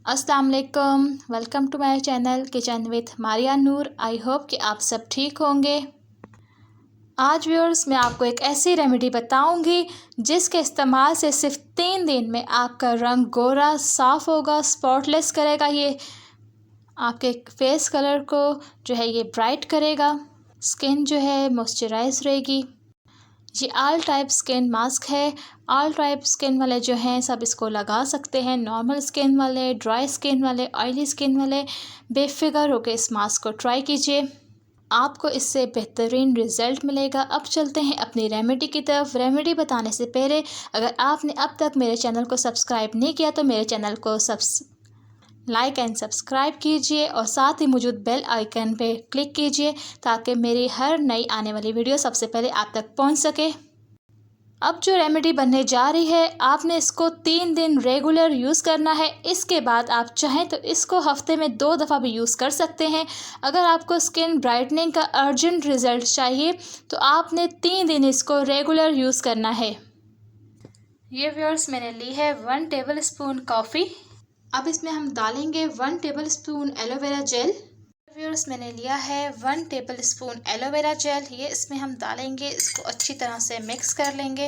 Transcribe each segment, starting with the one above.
अस्सलाम वालेकुम, welcome to my channel kitchen with Maria Noor. I hope कि आप सब ठीक होंगे। आज व्यूअर्स मैं आपको एक ऐसी रेमेडी बताऊंगी जिसके इस्तेमाल से सिर्फ 3 दिन में आपका रंग गोरा साफ़ होगा, स्पॉटलेस करेगा। ये आपके फेस कलर को जो है ये ब्राइट करेगा, स्किन जो है मॉइस्चराइज रहेगी। ये ऑल टाइप स्किन मास्क है। ऑल टाइप स्किन वाले जो हैं सब इसको लगा सकते हैं। नॉर्मल स्किन वाले, ड्राई स्किन वाले, ऑयली स्किन वाले बेफिक्र होकर इस मास्क को ट्राई कीजिए, आपको इससे बेहतरीन रिज़ल्ट मिलेगा। अब चलते हैं अपनी रेमेडी की तरफ। रेमेडी बताने से पहले अगर आपने अब तक मेरे चैनल को सब्सक्राइब नहीं किया तो मेरे चैनल को लाइक एंड सब्सक्राइब कीजिए और साथ ही मौजूद बेल आइकन पे क्लिक कीजिए ताकि मेरी हर नई आने वाली वीडियो सबसे पहले आप तक पहुंच सके। अब जो रेमेडी बनने जा रही है, आपने इसको 3 दिन रेगुलर यूज़ करना है। इसके बाद आप चाहें तो इसको हफ्ते में 2 दफ़ा भी यूज़ कर सकते हैं। अगर आपको स्किन ब्राइटनिंग का अर्जेंट रिज़ल्ट चाहिए तो आपने 3 दिन इसको रेगुलर यूज़ करना है। ये व्यूअर्स मैंने ली है 1 टेबल स्पून कॉफ़ी। अब इसमें हम डालेंगे 1 table spoon aloe vera gel. Viewers मैंने लिया है 1 टेबल स्पून एलोवेरा जेल। ये इसमें हम डालेंगे, इसको अच्छी तरह से मिक्स कर लेंगे।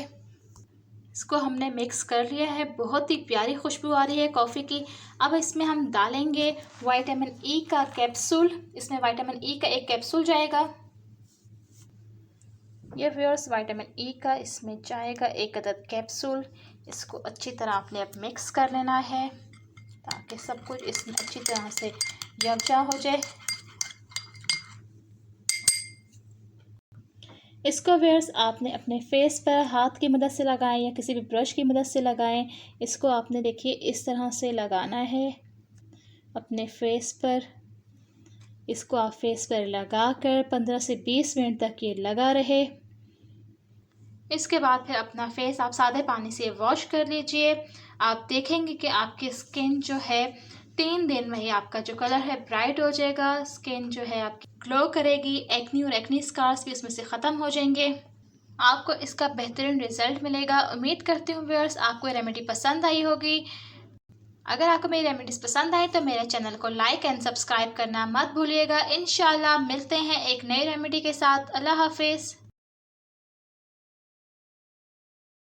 इसको हमने मिक्स कर लिया है, बहुत ही प्यारी खुशबू आ रही है कॉफ़ी की। अब इसमें हम डालेंगे विटामिन ई का कैप्सूल। इसमें विटामिन ई का एक कैप्सूल जाएगा। ये व्यूअर्स विटामिन ई का इसमें जाएगा 1 अदद कैप्सूल। इसको अच्छी तरह आपने अब मिक्स कर लेना है ताकि सब कुछ इसमें अच्छी तरह से यकजा हो जाए। इसको व्यूअर्स आपने अपने फेस पर हाथ की मदद से लगाएं या किसी भी ब्रश की मदद से लगाएं। इसको आपने देखिए इस तरह से लगाना है अपने फेस पर। इसको आप फेस पर लगाकर 15 से 20 मिनट तक ये लगा रहे। इसके बाद फिर अपना फेस आप सादे पानी से वॉश कर लीजिए। आप देखेंगे कि आपकी स्किन जो है 3 दिन में ही आपका जो कलर है ब्राइट हो जाएगा। स्किन जो है आपकी ग्लो करेगी। एक्नी और एक्नी स्कार्स भी उसमें से ख़त्म हो जाएंगे। आपको इसका बेहतरीन रिजल्ट मिलेगा। उम्मीद करती हूँ व्यूअर्स आपको ये रेमेडी पसंद आई होगी। अगर आपको मेरी रेमेडीज़ पसंद आई तो मेरे चैनल को लाइक एंड सब्सक्राइब करना मत भूलिएगा। इंशाल्लाह मिलते हैं एक नई रेमेडी के साथ। अल्लाह हाफिज़।